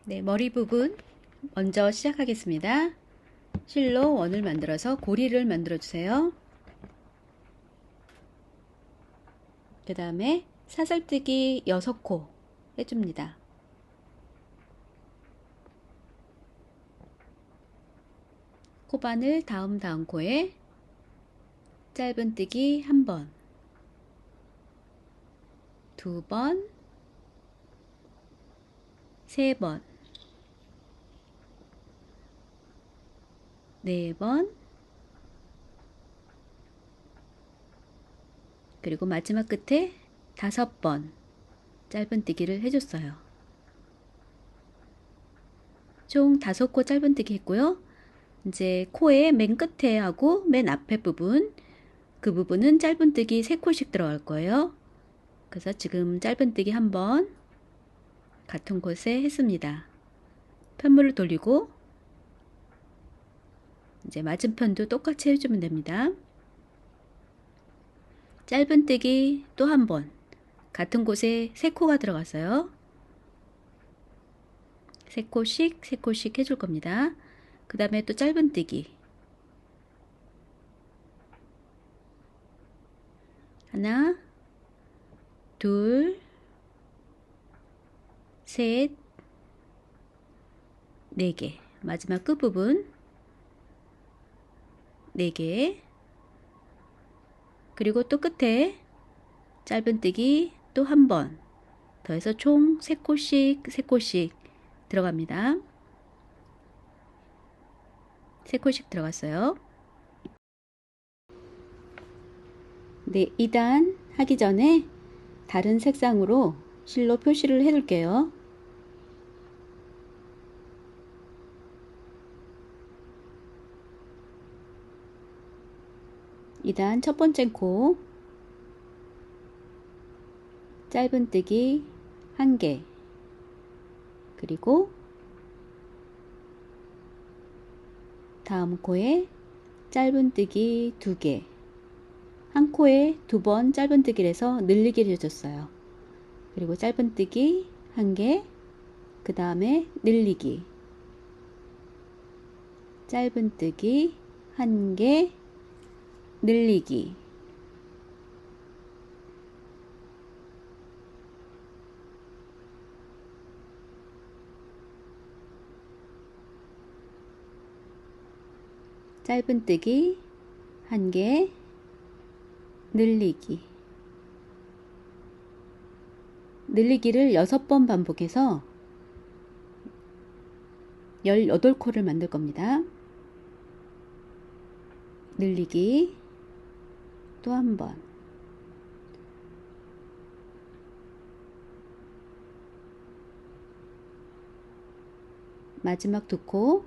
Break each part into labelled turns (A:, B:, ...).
A: 네, 머리 부분 먼저 시작하겠습니다. 실로 원을 만들어서 고리를 만들어 주세요. 그 다음에 사슬뜨기 6코 해줍니다. 코바늘 다음 코에 짧은뜨기 1번, 2번, 3번, 4번, 그리고 마지막 끝에 5번 짧은뜨기를 해줬어요. 총 5코 짧은뜨기 했고요. 이제 코의 맨 끝에 하고 맨 앞에 부분, 그 부분은 짧은뜨기 3코씩 들어갈 거예요. 그래서 지금 짧은뜨기 1번 같은 곳에 했습니다. 편물을 돌리고 이제 맞은편도 똑같이 해주면 됩니다. 짧은뜨기 또 1번 같은 곳에 3코가 들어갔어요. 3코씩 해줄 겁니다. 그 다음에 또 짧은뜨기 하나, 둘, 셋, 4개, 마지막 끝부분 4개, 그리고 또 끝에 짧은뜨기 또 1번 더해서 총 3코씩 들어갑니다. 3코씩 들어갔어요. 네, 2단 하기 전에 다른 색상으로 실로 표시를 해 둘게요. 이단 첫 번째 코 짧은뜨기 1개, 그리고 다음 코에 짧은뜨기 2개, 한 코에 2번 짧은뜨기를 해서 늘리기를 해줬어요. 그리고 짧은뜨기 1개, 그 다음에 늘리기, 짧은뜨기 1개, 늘리기, 짧은뜨기 1개, 늘리기, 늘리기를 6번 반복해서 18코를 만들 겁니다. 늘리기 또 1번, 마지막 2코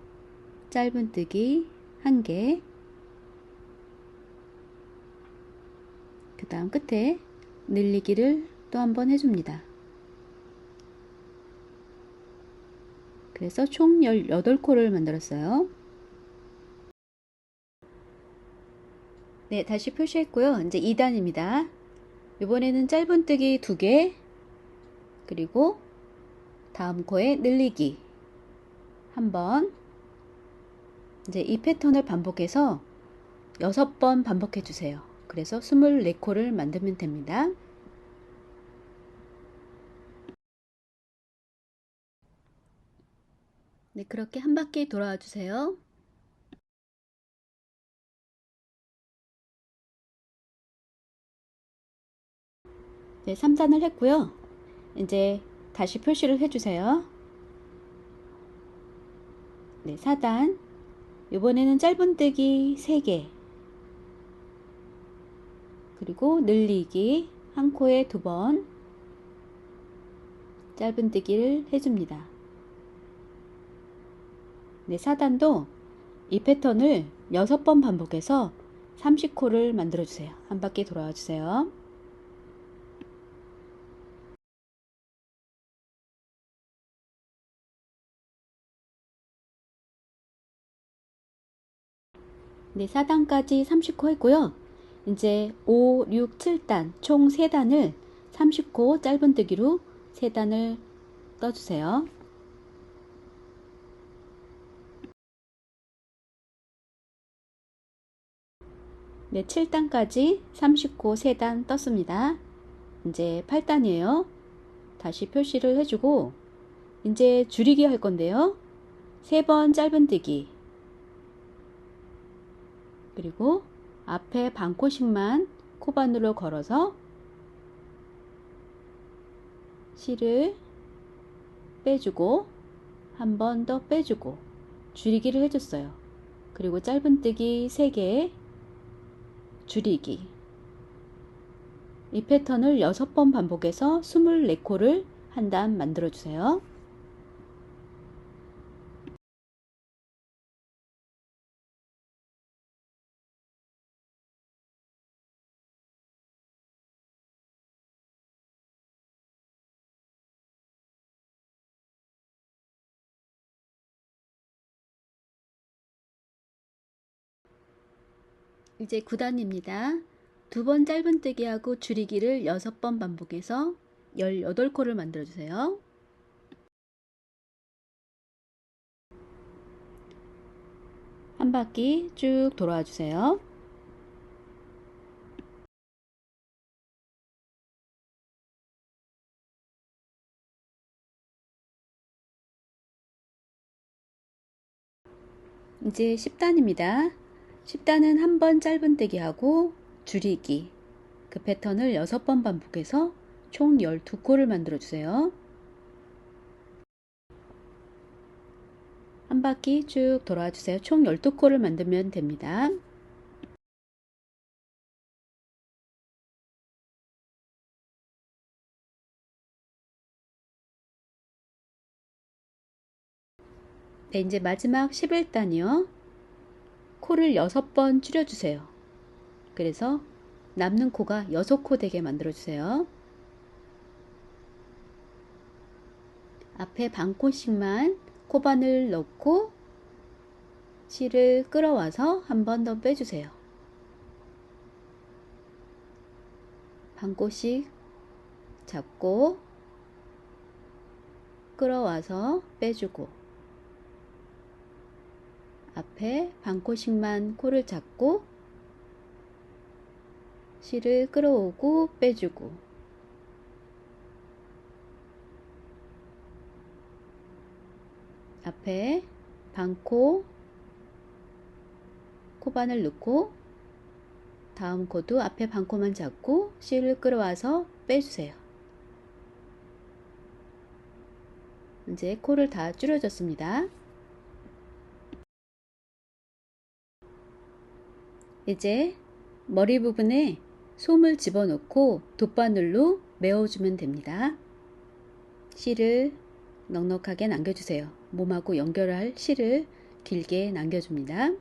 A: 짧은뜨기 1개, 그 다음 끝에 늘리기를 또 1번 해줍니다. 그래서 총 18코를 만들었어요. 네, 다시 표시했고요. 이제 2단입니다. 이번에는 짧은뜨기 2개, 그리고 다음 코에 늘리기 1번, 이제 이 패턴을 반복해서 6번 반복해 주세요. 그래서 24코를 만들면 됩니다. 네, 그렇게 한 바퀴 돌아와 주세요. 네, 3단을 했고요. 이제 다시 표시를 해주세요. 네, 4단. 이번에는 짧은뜨기 3개, 그리고 늘리기 한 코에 2번 짧은뜨기를 해줍니다. 네, 4단도 이 패턴을 6번 반복해서 30코를 만들어 주세요. 한 바퀴 돌아와 주세요. 네, 4단까지 30코 했고요. 이제 5, 6, 7단 총 3단을 30코 짧은뜨기로 3단을 떠주세요. 네, 7단까지 30코 3단 떴습니다. 이제 8단이에요. 다시 표시를 해주고 이제 줄이기 할 건데요. 3번 짧은뜨기 그리고 앞에 반코씩만 코바늘로 걸어서 실을 빼주고 한 번 더 빼주고 줄이기를 해줬어요. 그리고 짧은뜨기 3개 줄이기 이 패턴을 6번 반복해서 24코를 한 단 만들어 주세요. 이제 9단입니다. 2번 짧은뜨기 하고 줄이기를 6번 반복해서 18코를 만들어 주세요. 한 바퀴 쭉 돌아와 주세요. 이제 10단입니다. 10단은 한 번 짧은뜨기 하고 줄이기 그 패턴을 6번 반복해서 총 12코를 만들어 주세요. 한 바퀴 쭉 돌아와 주세요. 총 12코를 만들면 됩니다. 네, 이제 마지막 11단이요. 코를 6번 줄여주세요. 그래서 남는 코가 6코 되게 만들어주세요. 앞에 반코씩만 코바늘 넣고 실을 끌어와서 한 번 더 빼주세요. 반코씩 잡고 끌어와서 빼주고 앞에 반코씩만 코를 잡고 실을 끌어오고 빼주고 앞에 반코 코바늘 넣고 다음 코도 앞에 반코만 잡고 실을 끌어와서 빼주세요. 이제 코를 다 줄여줬습니다. 이제 머리 부분에 솜을 집어넣고 돗바늘로 메워주면 됩니다. 실을 넉넉하게 남겨주세요. 몸하고 연결할 실을 길게 남겨줍니다.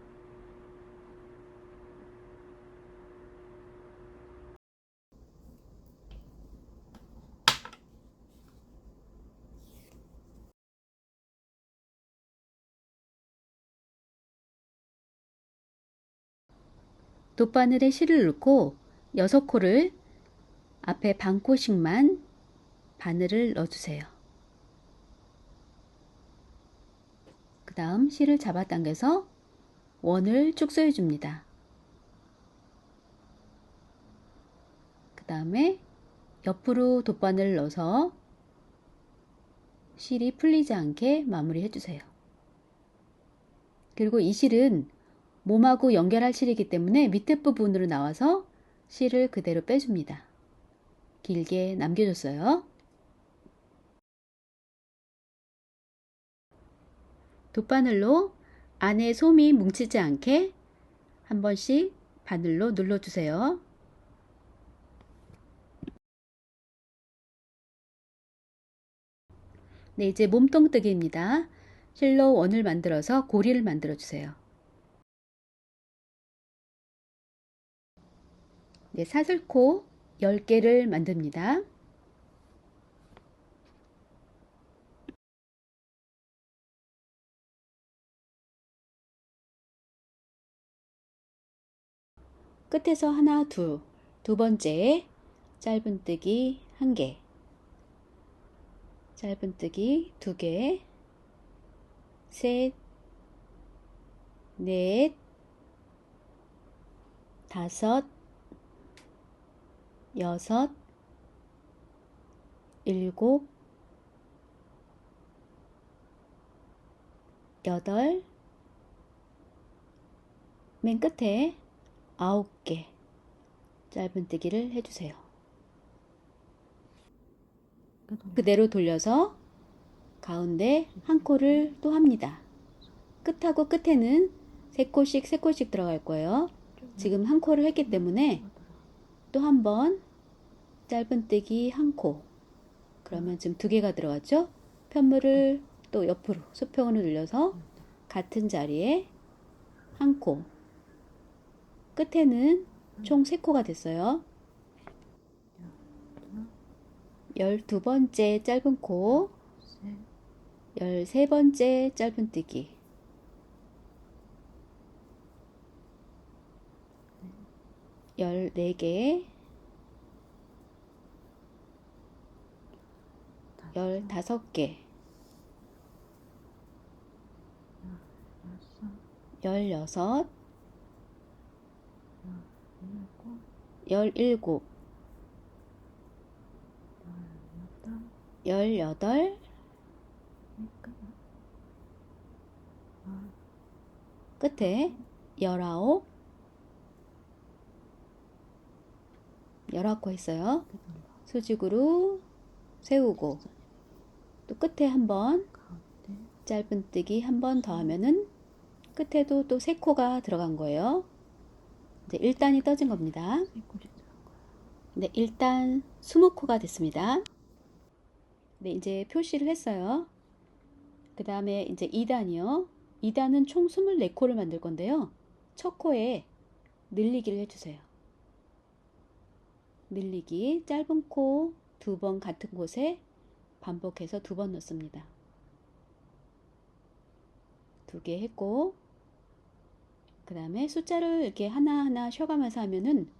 A: 돗바늘에 실을 넣고 6코를 앞에 반코씩만 바늘을 넣어주세요. 그 다음 실을 잡아당겨서 원을 축소해 줍니다. 그 다음에 옆으로 돗바늘을 넣어서 실이 풀리지 않게 마무리 해주세요. 그리고 이 실은 몸하고 연결할 실이기 때문에 밑에 부분으로 나와서 실을 그대로 빼줍니다. 길게 남겨줬어요. 돗바늘로 안에 솜이 뭉치지 않게 한 번씩 바늘로 눌러주세요. 네, 이제 몸통뜨기입니다. 실로 원을 만들어서 고리를 만들어 주세요. 네, 사슬코 10개를 만듭니다. 끝에서 하나, 두 번째 짧은뜨기 1개, 짧은뜨기 2개, 셋, 넷, 다섯, 여섯, 일곱, 여덟, 맨 끝에 9개 짧은뜨기를 해주세요. 그대로 돌려서 가운데 한 코를 또 합니다. 끝하고 끝에는 3코씩 3코씩 들어갈 거예요. 지금 한 코를 했기 때문에 또 한 번 짧은뜨기 한 코. 그러면 지금 2개가 들어갔죠? 편물을 또 옆으로 수평으로 눌려서 같은 자리에 한 코. 끝에는 총 3코가 됐어요. 12번째 짧은 코, 13번째 짧은뜨기, 14개, 15개, 16, 17, 18, 끝에 19, 19코 했어요. 수직으로 세우고 또 끝에 한번 짧은뜨기 한 번 더 하면은 끝에도 또 3코가 들어간 거예요. 이제 1단이 떠진 겁니다. 네, 일단 20코가 됐습니다. 네, 이제 표시를 했어요. 그 다음에 이제 2단이요. 2단은 총 24코를 만들 건데요. 첫 코에 늘리기를 해주세요. 늘리기, 짧은 코 2번 같은 곳에 반복해서 2번 넣습니다. 2개 했고, 그 다음에 숫자를 이렇게 하나하나 쉬어가면서 하면은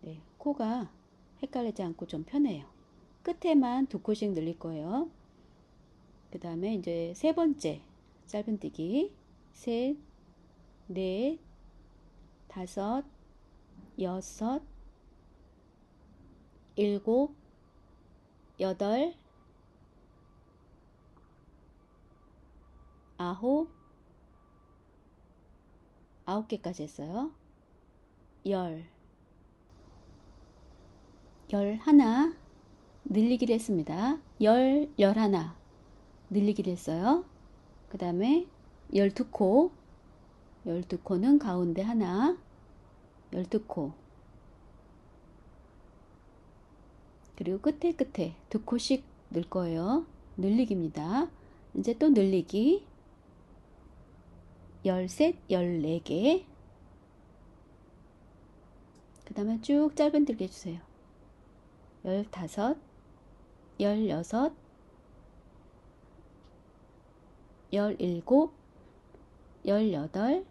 A: 네, 코가 헷갈리지 않고 좀 편해요. 끝에만 2코씩 늘릴 거예요. 그 다음에 이제 3번째 짧은뜨기, 셋, 넷, 다섯, 여섯, 일곱, 여덟, 아홉, 9개까지 했어요. 열 하나 늘리기를 했습니다. 열 하나 늘리기를 했어요. 그 다음에 12코, 12코는 가운데 하나, 12코, 그리고 끝에 2코씩 넣을 거예요. 늘리기입니다. 이제 또 늘리기, 13, 14개, 그 다음에 쭉 짧은뜨기 해주세요. 15, 16, 17, 18,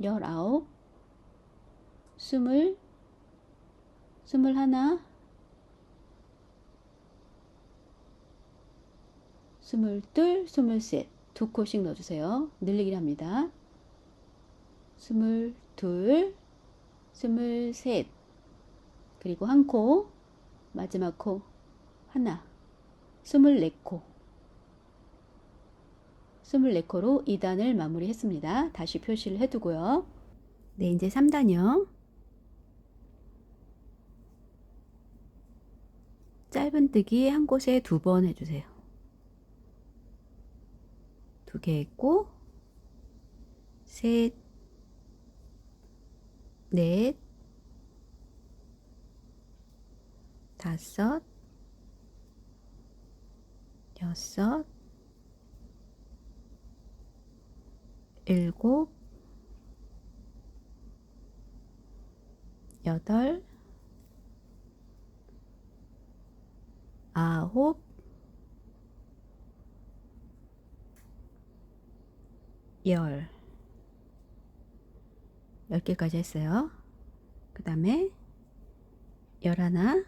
A: 19, 20, 21, 22, 23, 2코씩 넣어주세요. 늘리기를 합니다. 22, 23, 그리고 한 코, 마지막 코 하나, 24코. 24코로 2단을 마무리했습니다. 다시 표시를 해두고요. 네, 이제 3단이요. 짧은뜨기 한 곳에 2번 해주세요. 2개 했고, 셋, 넷, 다섯, 여섯, 일곱, 여덟, 아홉, 열. 10개까지 했어요. 그 다음에 11,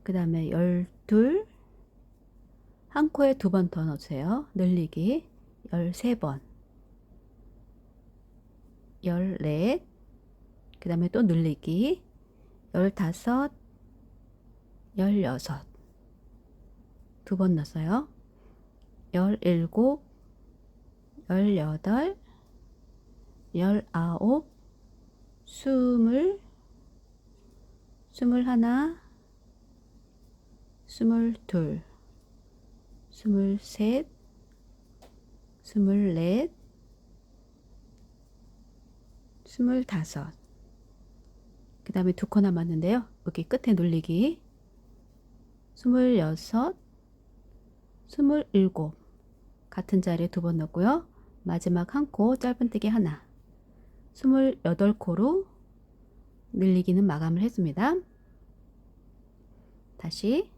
A: 그 다음에 12, 한 코에 2번 더 넣으세요. 늘리기. 13번, 14, 그 다음에 또 늘리기, 15, 16, 두 번 넣었어요. 17, 18, 19, 20, 21, 22, 23, 24, 25. 그 다음에 두 코 남았는데요. 여기 끝에 눌리기. 26, 27. 같은 자리에 두 번 넣고요. 마지막 한 코 짧은뜨기 하나. 28코로 늘리기는 마감을 했습니다. 다시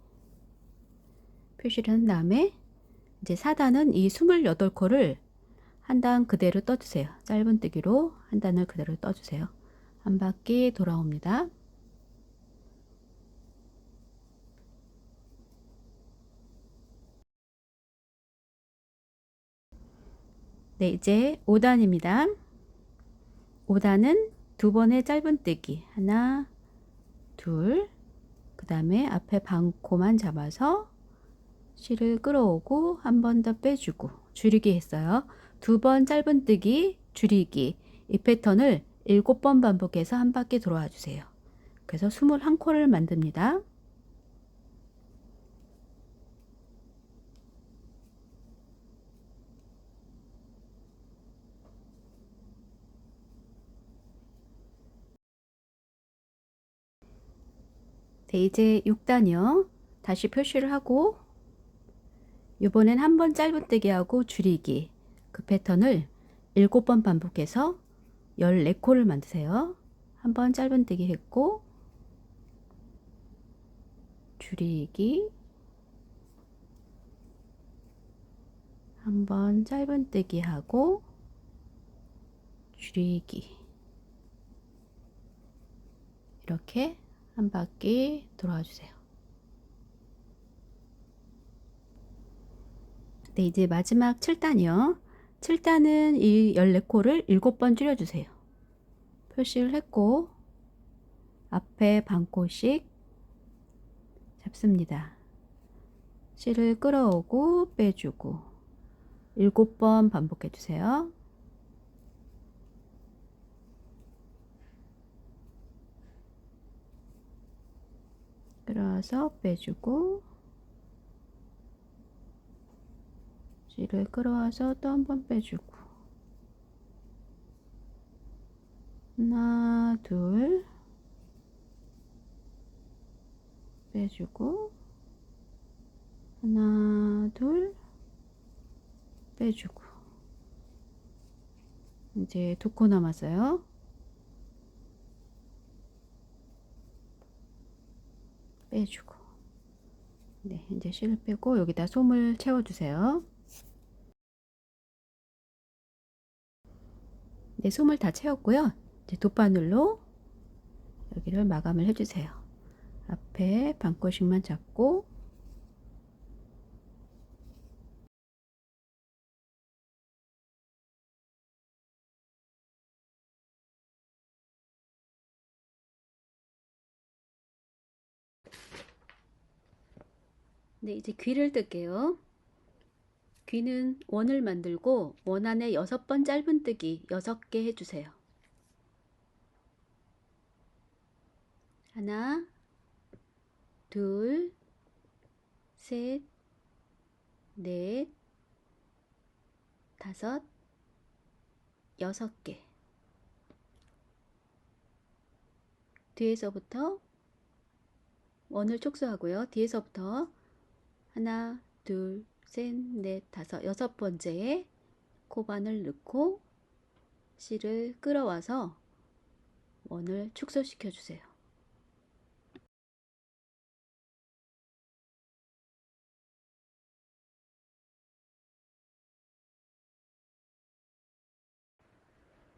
A: 표시를 한 다음에 이제 4단은 이 28코를 한 단 그대로 떠주세요. 짧은뜨기로 한 단을 그대로 떠주세요. 한 바퀴 돌아옵니다. 네, 이제 5단입니다. 5단은 두 번의 짧은뜨기 하나, 둘, 그 다음에 앞에 반코만 잡아서 실을 끌어오고 한 번 더 빼주고 줄이기 했어요. 두 번 짧은뜨기, 줄이기, 이 패턴을 7번 반복해서 한 바퀴 돌아와 주세요. 그래서 21코를 만듭니다. 네, 이제 6단이요. 다시 표시를 하고 이번엔 한 번 짧은뜨기 하고 줄이기, 그 패턴을 7번 반복해서 14코를 만드세요. 한 번 짧은뜨기 했고 줄이기, 한 번 짧은뜨기 하고 줄이기, 이렇게 한 바퀴 돌아와 주세요. 네, 이제 마지막 7단이요. 7단은 이 14코를 7번 줄여주세요. 표시를 했고 앞에 반코씩 잡습니다. 실을 끌어오고 빼주고 7번 반복해 주세요. 끌어와서 빼주고 실을 끌어와서 또 한 번 빼주고 하나, 둘 빼주고 하나, 둘 빼주고 이제 2코 남았어요. 빼주고 네, 이제 실을 빼고 여기다 솜을 채워주세요. 네, 솜을 다 채웠고요. 이제 돗바늘로 여기를 마감을 해주세요. 앞에 반코씩만 잡고 네, 이제 귀를 뜰게요. 귀는 원을 만들고 원 안에 6번 짧은뜨기 6개 해주세요. 하나, 둘, 셋, 넷, 5, 6개. 뒤에서부터 원을 촉수하고요. 뒤에서부터 하나, 둘, 셋, 넷, 5, 6번째에 코바늘 넣고 실을 끌어와서 원을 축소시켜 주세요.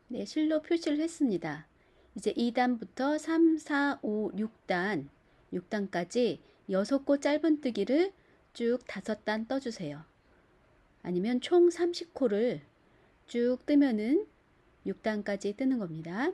A: 네, 실로 표시를 했습니다. 이제 2단부터 3, 4, 5, 6단, 6단까지 6코 짧은뜨기를 쭉 5단 떠주세요. 아니면 총 30코를 쭉 뜨면은 6단까지 뜨는 겁니다.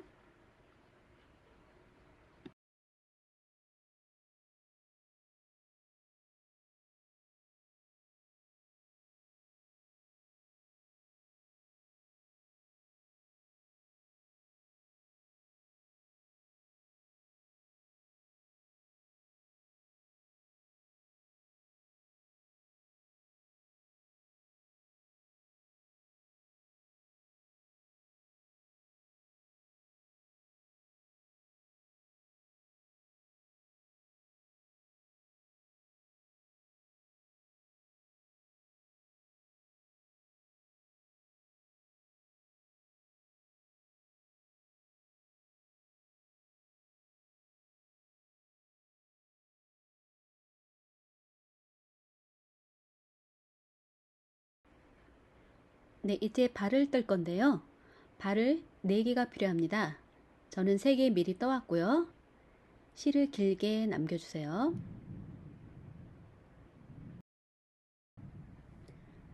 A: 네, 이제 발을 뜰 건데요. 발을 4개가 필요합니다. 저는 3개 미리 떠왔고요. 실을 길게 남겨주세요.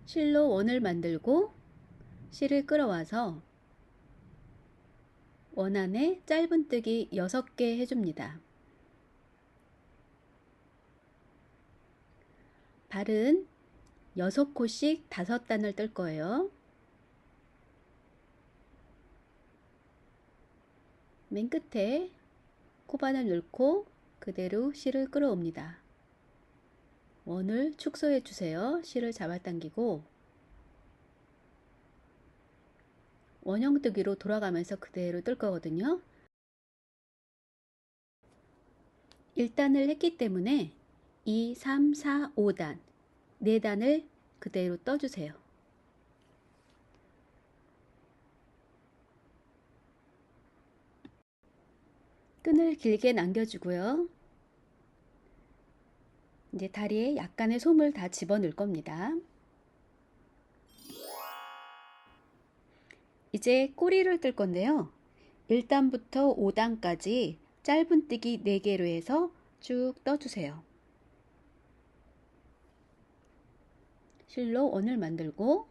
A: 실로 원을 만들고 실을 끌어와서 원 안에 짧은뜨기 6개 해줍니다. 발은 6코씩 5단을 뜰 거예요. 맨 끝에 코바늘 넣고 그대로 실을 끌어옵니다. 원을 축소해 주세요. 실을 잡아당기고 원형뜨기로 돌아가면서 그대로 뜰 거거든요. 1단을 했기 때문에 2, 3, 4, 5단 4단을 그대로 떠주세요. 끈을 길게 남겨주고요. 이제 다리에 약간의 솜을 다 집어넣을 겁니다. 이제 꼬리를 뜰 건데요. 1단부터 5단까지 짧은뜨기 4개로 해서 쭉 떠주세요. 실로 원을 만들고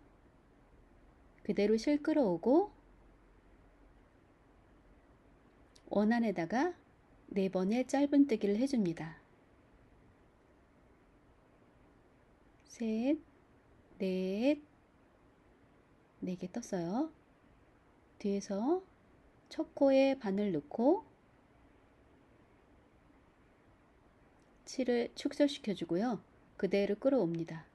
A: 그대로 실 끌어오고 원 안에다가 4번의 짧은뜨기를 해줍니다. 셋, 넷, 4개 떴어요. 뒤에서 첫 코에 바늘 넣고 실을 축소시켜 주고요. 그대로 끌어옵니다.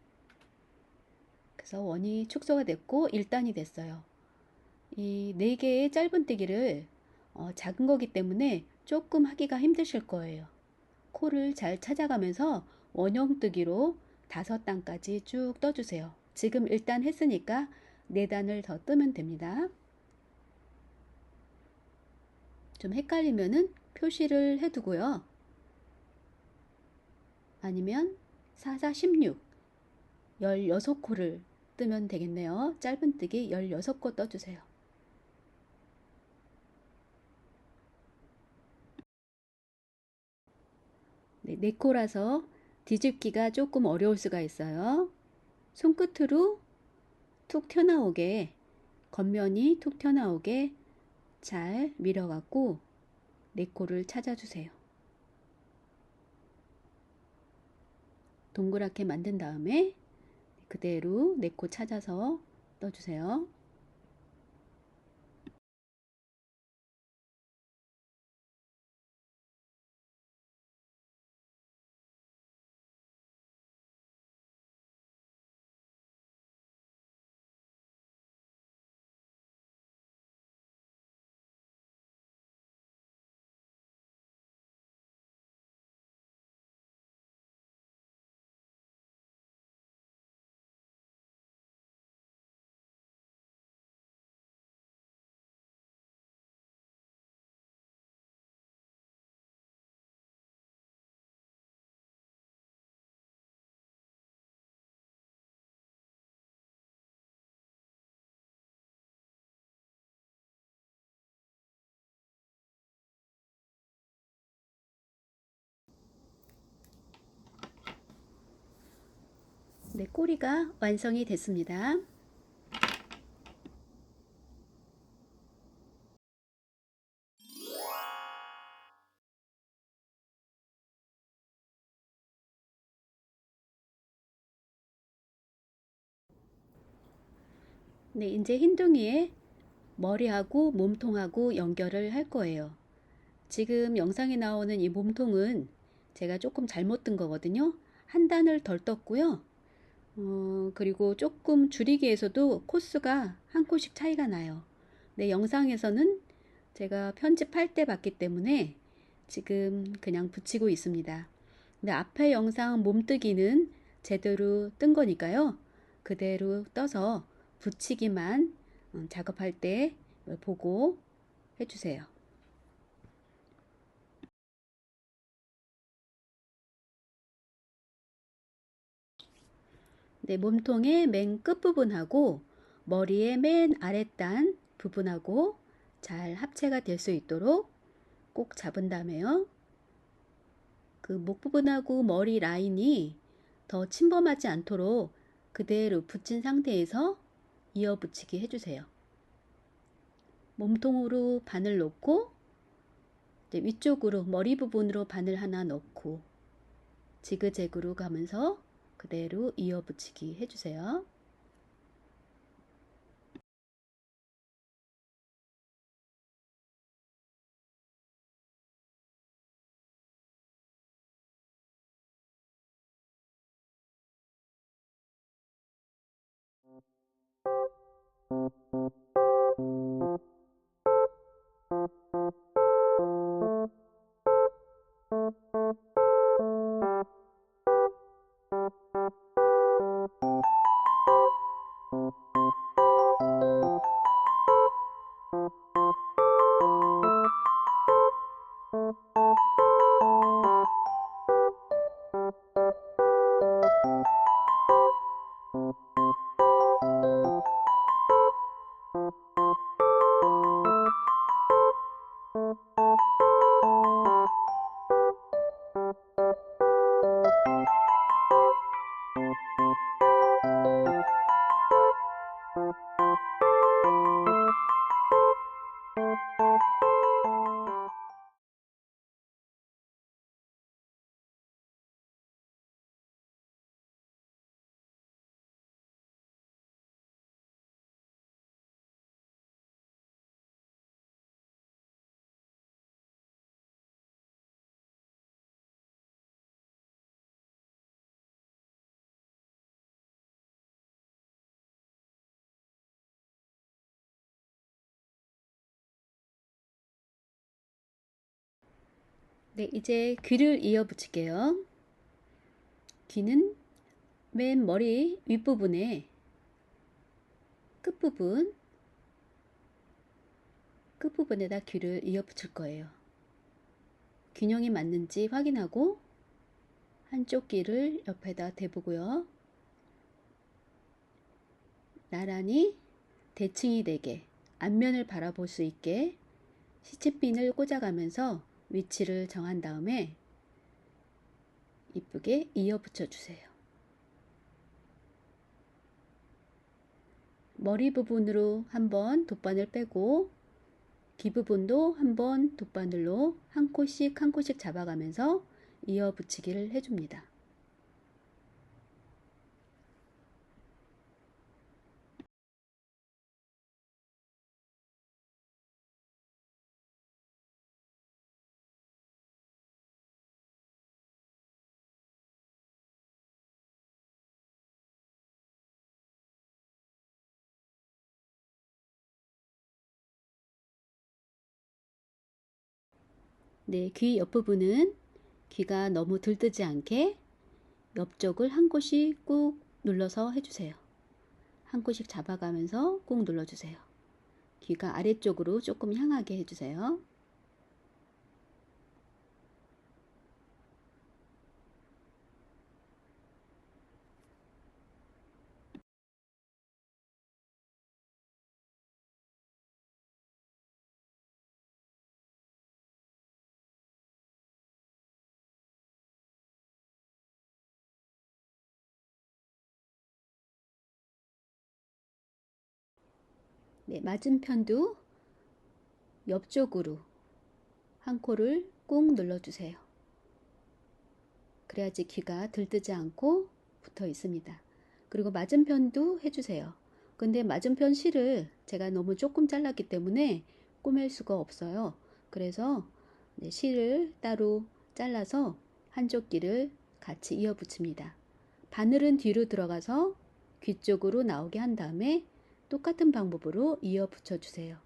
A: 그래서 원이 축소가 됐고 1단이 됐어요. 이 4개의 짧은뜨기를 작은 거기 때문에 조금 하기가 힘드실 거예요. 코를 잘 찾아가면서 원형뜨기로 5단까지 쭉 떠주세요. 지금 1단 했으니까 4단을 더 뜨면 됩니다. 좀 헷갈리면은 표시를 해두고요. 아니면 4, 4, 16 16코를 뜨면 되겠네요. 짧은뜨기 16코 떠주세요. 네, 4코라서 뒤집기가 조금 어려울 수가 있어요. 손끝으로 툭 튀어나오게 겉면이 툭 튀어나오게 잘 밀어갖고 4코를 찾아주세요. 동그랗게 만든 다음에 그대로 4코 찾아서 떠주세요. 네, 꼬리가 완성이 됐습니다. 네, 이제 흰둥이에 머리하고 몸통하고 연결을 할 거예요. 지금 영상에 나오는 이 몸통은 제가 조금 잘못 뜬 거거든요. 한 단을 덜 떴고요. 그리고 조금 줄이기에서도 코스가 한 코씩 차이가 나요. 네, 영상에서는 제가 편집할 때 봤기 때문에 지금 그냥 붙이고 있습니다. 근데 앞에 영상 몸뜨기는 제대로 뜬 거니까요. 그대로 떠서 붙이기만 작업할 때 보고 해주세요. 네, 몸통의 맨 끝부분하고 머리의 맨 아랫단 부분하고 잘 합체가 될 수 있도록 꼭 잡은 다음에요. 그 목 부분하고 머리 라인이 더 침범하지 않도록 그대로 붙인 상태에서 이어 붙이기 해주세요. 몸통으로 바늘 놓고 위쪽으로 머리 부분으로 바늘 하나 넣고 지그재그로 가면서 그대로 이어 붙이기 해주세요. 네, 이제 귀를 이어 붙일게요. 귀는 맨 머리 윗부분에 끝부분, 끝부분에다 귀를 이어 붙일 거예요. 균형이 맞는지 확인하고 한쪽 귀를 옆에다 대보고요. 나란히 대칭이 되게 앞면을 바라볼 수 있게 시치핀을 꽂아가면서 위치를 정한 다음에 이쁘게 이어 붙여주세요. 머리 부분으로 한번 돗바늘 빼고 귀 부분도 한번 돗바늘로 한 코씩 한 코씩 잡아가면서 이어 붙이기를 해줍니다. 네, 귀 옆부분은 귀가 너무 들뜨지 않게 옆쪽을 한 곳씩 꾹 눌러서 해주세요. 한 곳씩 잡아가면서 꾹 눌러주세요. 귀가 아래쪽으로 조금 향하게 해주세요. 네, 맞은편도 옆쪽으로 한 코를 꾹 눌러주세요. 그래야지 귀가 들뜨지 않고 붙어 있습니다. 그리고 맞은편도 해주세요. 근데 맞은편 실을 제가 너무 조금 잘랐기 때문에 꼬맬 수가 없어요. 그래서 실을 따로 잘라서 한쪽 귀를 같이 이어 붙입니다. 바늘은 뒤로 들어가서 귀 쪽으로 나오게 한 다음에 똑같은 방법으로 이어 붙여주세요.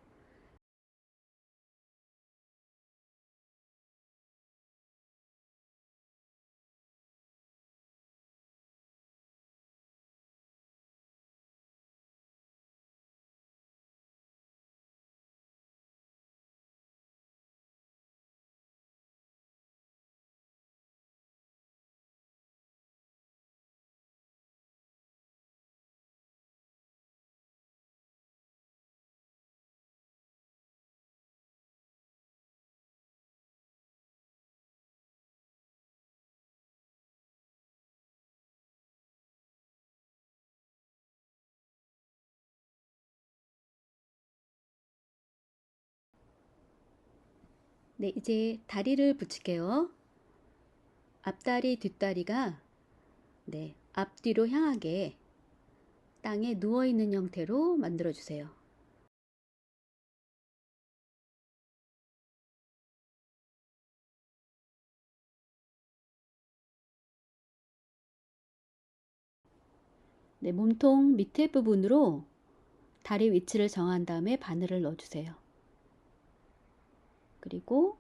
A: 네, 이제 다리를 붙일게요. 앞다리, 뒷다리가 앞뒤로 향하게 땅에 누워있는 형태로 만들어주세요. 네, 몸통 밑에 부분으로 다리 위치를 정한 다음에 바늘을 넣어주세요. 그리고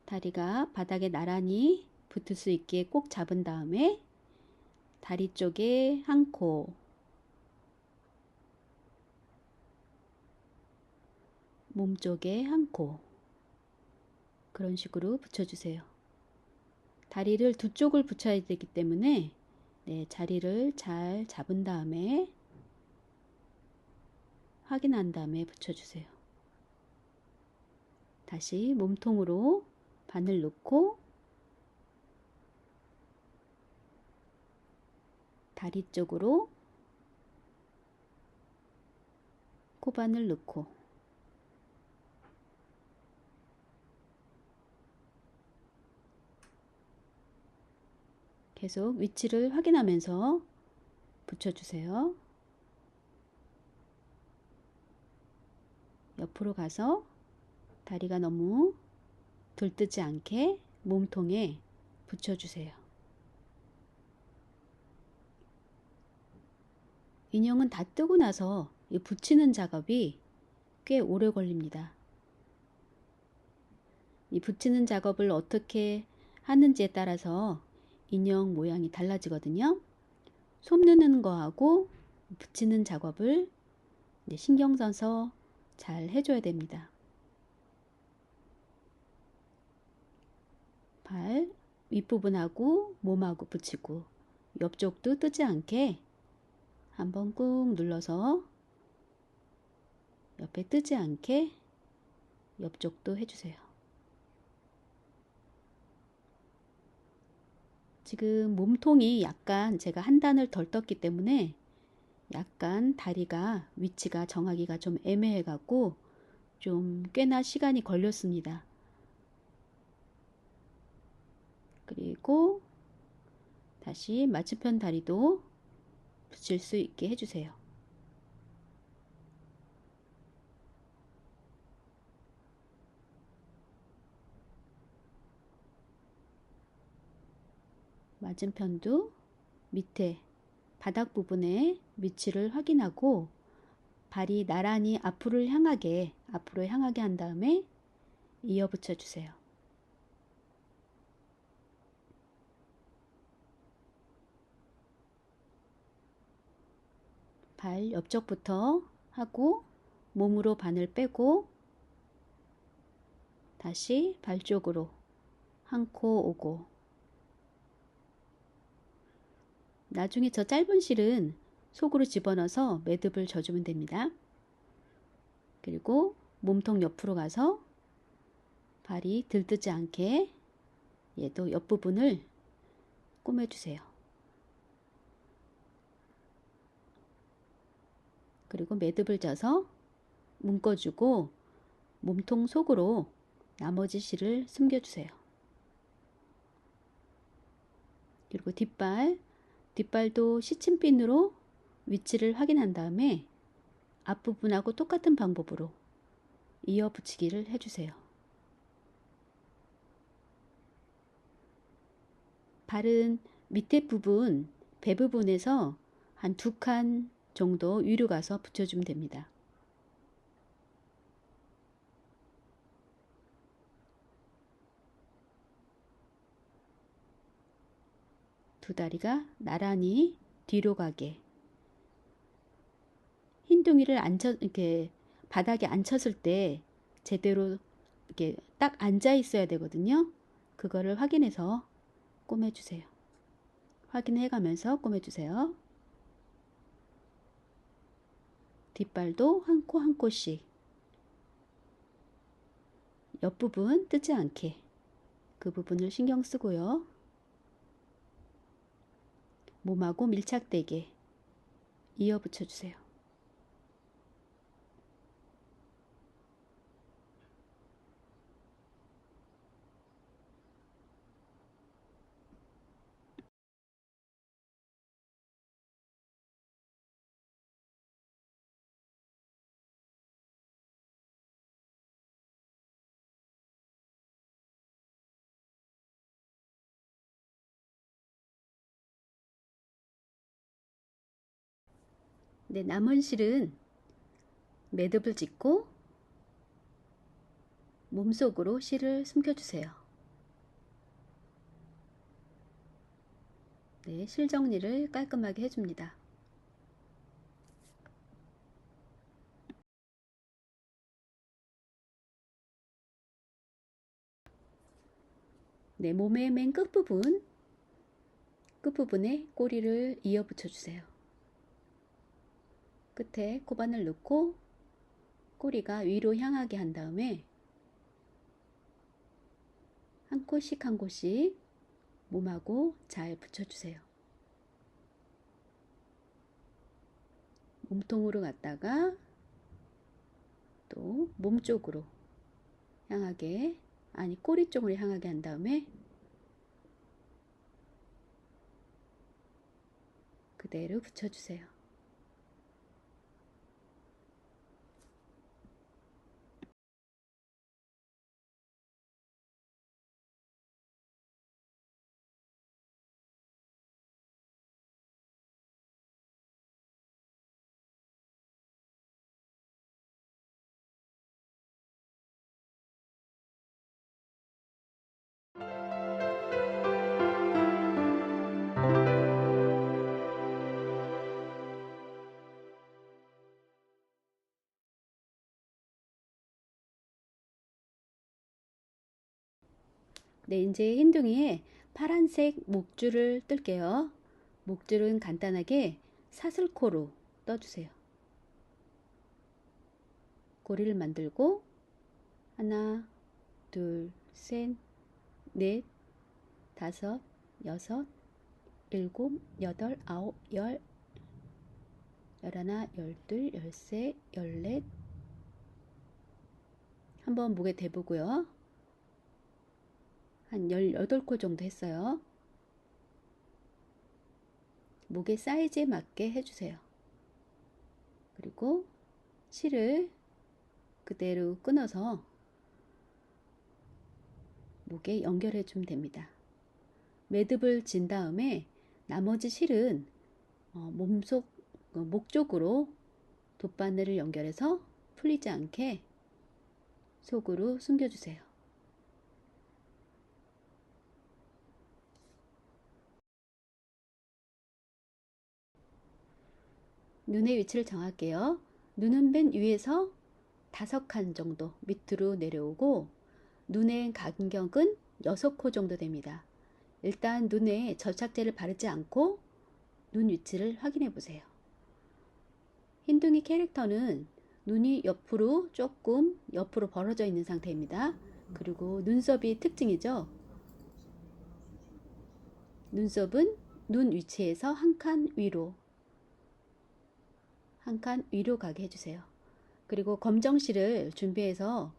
A: 다리가 바닥에 나란히 붙을 수 있게 꼭 잡은 다음에 다리 쪽에 한 코, 몸 쪽에 한 코, 그런 식으로 붙여주세요. 다리를 두 쪽을 붙여야 되기 때문에 자리를 잘 잡은 다음에 확인한 다음에 붙여주세요. 다시 몸통으로 바늘 넣고 다리 쪽으로 코바늘 넣고 계속 위치를 확인하면서 붙여주세요. 옆으로 가서 다리가 너무 들뜨지 않게 몸통에 붙여주세요. 인형은 다 뜨고 나서 이 붙이는 작업이 꽤 오래 걸립니다. 이 붙이는 작업을 어떻게 하는지에 따라서 인형 모양이 달라지거든요. 솜누는 거하고 붙이는 작업을 신경 써서 잘 해줘야 됩니다. 발 윗부분하고 몸하고 붙이고 옆쪽도 뜨지 않게 한번 꾹 눌러서 옆에 뜨지 않게 옆쪽도 해주세요. 지금 몸통이 약간 제가 한 단을 덜 떴기 때문에 약간 다리가 위치가 정하기가 좀 애매해 갖고 좀 꽤나 시간이 걸렸습니다. 그리고 다시 맞은편 다리도 붙일 수 있게 해주세요. 맞은편도 밑에 바닥 부분에 위치를 확인하고 발이 나란히 앞으로 향하게 한 다음에 이어 붙여 주세요. 발 옆쪽부터 하고 몸으로 바늘 빼고 다시 발 쪽으로 한 코 오고, 나중에 저 짧은 실은 속으로 집어넣어서 매듭을 져주면 됩니다. 그리고 몸통 옆으로 가서 발이 들뜨지 않게 얘도 옆부분을 꼬매주세요. 그리고 매듭을 져서 묶어주고 몸통 속으로 나머지 실을 숨겨주세요. 그리고 뒷발도 시침핀으로 위치를 확인한 다음에 앞부분하고 똑같은 방법으로 이어 붙이기를 해주세요. 발은 밑에 부분, 배 부분에서 한 2칸 정도 위로 가서 붙여주면 됩니다. 두 다리가 나란히 뒤로 가게, 흰둥이를 이렇게 바닥에 앉혔을 때 제대로 이렇게 딱 앉아 있어야 되거든요. 그거를 확인해서 꼬매주세요. 확인해 가면서 꼬매주세요. 뒷발도 한 코 한 코씩 옆부분 뜨지 않게 그 부분을 신경 쓰고요. 몸하고 밀착되게 이어 붙여주세요. 네, 남은 실은 매듭을 짓고 몸속으로 실을 숨겨주세요. 네, 실 정리를 깔끔하게 해줍니다. 네, 몸의 맨 끝부분에 꼬리를 이어 붙여주세요. 끝에 코바늘 넣고 꼬리가 위로 향하게 한 다음에 한 코씩 한 코씩 몸하고 잘 붙여주세요. 몸통으로 갔다가 또 몸 쪽으로 향하게, 아니 꼬리 쪽으로 향하게 한 다음에 그대로 붙여주세요. 네, 이제 흰둥이에 파란색 목줄을 뜰게요. 목줄은 간단하게 사슬코로 떠주세요. 고리를 만들고 하나, 둘, 셋, 넷, 다섯, 여섯, 일곱, 여덟, 아홉, 열, 열하나, 열둘, 열세, 열넷. 한번 목에 대보고요. 한 18코 정도 했어요. 목의 사이즈에 맞게 해주세요. 그리고 실을 그대로 끊어서 목에 연결해 주면 됩니다. 매듭을 진 다음에 나머지 실은 목 쪽으로 돗바늘을 연결해서 풀리지 않게 속으로 숨겨주세요. 눈의 위치를 정할게요. 눈은 맨 위에서 5칸 정도 밑으로 내려오고 눈의 간격은 6코 정도 됩니다. 일단 눈에 접착제를 바르지 않고 눈 위치를 확인해 보세요. 흰둥이 캐릭터는 눈이 조금 옆으로 벌어져 있는 상태입니다. 그리고 눈썹이 특징이죠. 눈썹은 눈 위치에서 한 칸 위로 한 칸 위로 가게 해주세요. 그리고 검정실을 준비해서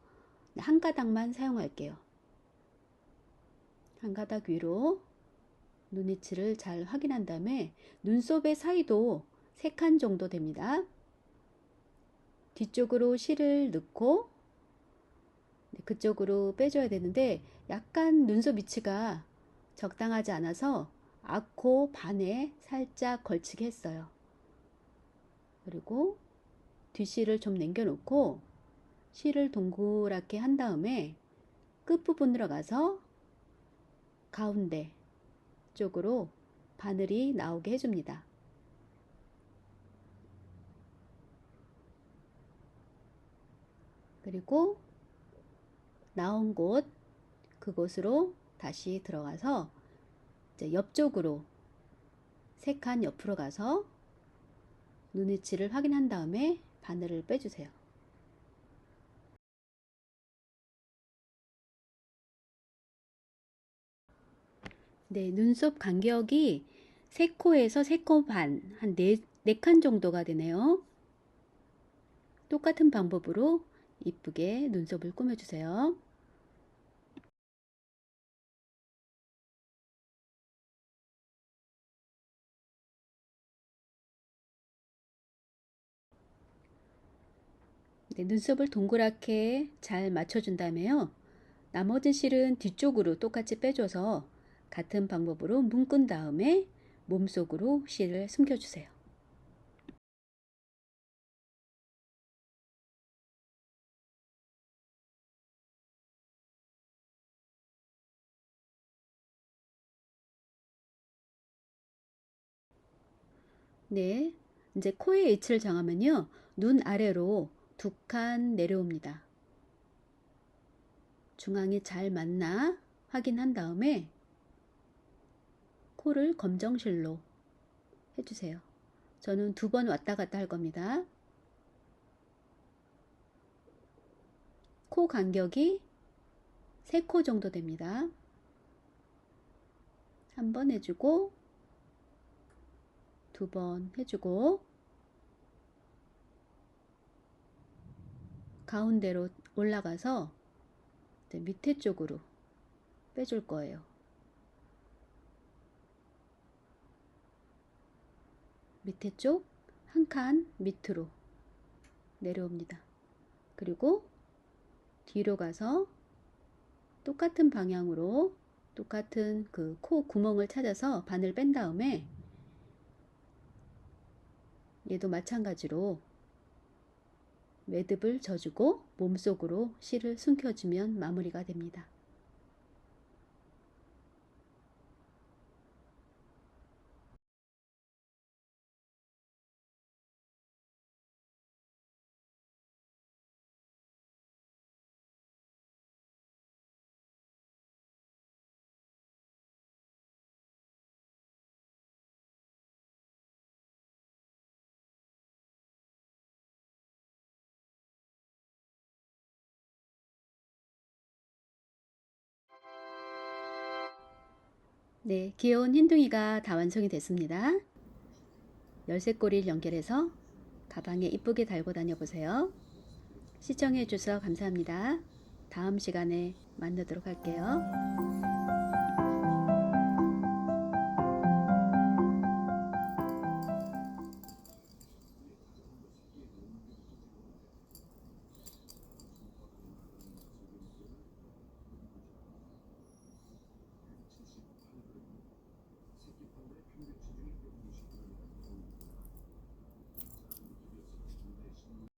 A: 한 가닥만 사용할게요. 한 가닥 위로 눈위치를 잘 확인한 다음에 눈썹의 사이도 3칸 정도 됩니다. 뒤쪽으로 실을 넣고 그쪽으로 빼줘야 되는데 약간 눈썹 위치가 적당하지 않아서 앞코 반에 살짝 걸치게 했어요. 그리고 뒷실을 좀 남겨놓고 실을 동그랗게 한 다음에 끝부분으로 가서 가운데 쪽으로 바늘이 나오게 해줍니다. 그리고 나온 곳 그곳으로 다시 들어가서 이제 옆쪽으로 3칸 옆으로 가서 눈위치를 확인한 다음에 바늘을 빼주세요. 네, 눈썹 간격이 3코에서 3코 반, 한 4칸 정도가 되네요. 똑같은 방법으로 이쁘게 눈썹을 꾸며주세요. 네, 눈썹을 동그랗게 잘 맞춰준 다음에요. 나머지 실은 뒤쪽으로 똑같이 빼줘서 같은 방법으로 묶은 다음에 몸속으로 실을 숨겨주세요. 네, 이제 코의 위치를 정하면요. 눈 아래로 2칸 내려옵니다. 중앙이 잘 맞나 확인한 다음에 코를 검정실로 해주세요. 저는 2번 왔다 갔다 할 겁니다. 코 간격이 3코 정도 됩니다. 한 번 해주고 2번 해주고 가운데로 올라가서 밑에 쪽으로 빼줄 거예요. 밑에 쪽 한 칸 밑으로 내려옵니다. 그리고 뒤로 가서 똑같은 방향으로 똑같은 그 코 구멍을 찾아서 바늘 뺀 다음에 얘도 마찬가지로 매듭을 져주고 몸속으로 실을 숨겨주면 마무리가 됩니다. 네, 귀여운 흰둥이가 다 완성이 됐습니다. 열쇠고리를 연결해서 가방에 이쁘게 달고 다녀보세요. 시청해 주셔서 감사합니다. 다음 시간에 만나도록 할게요.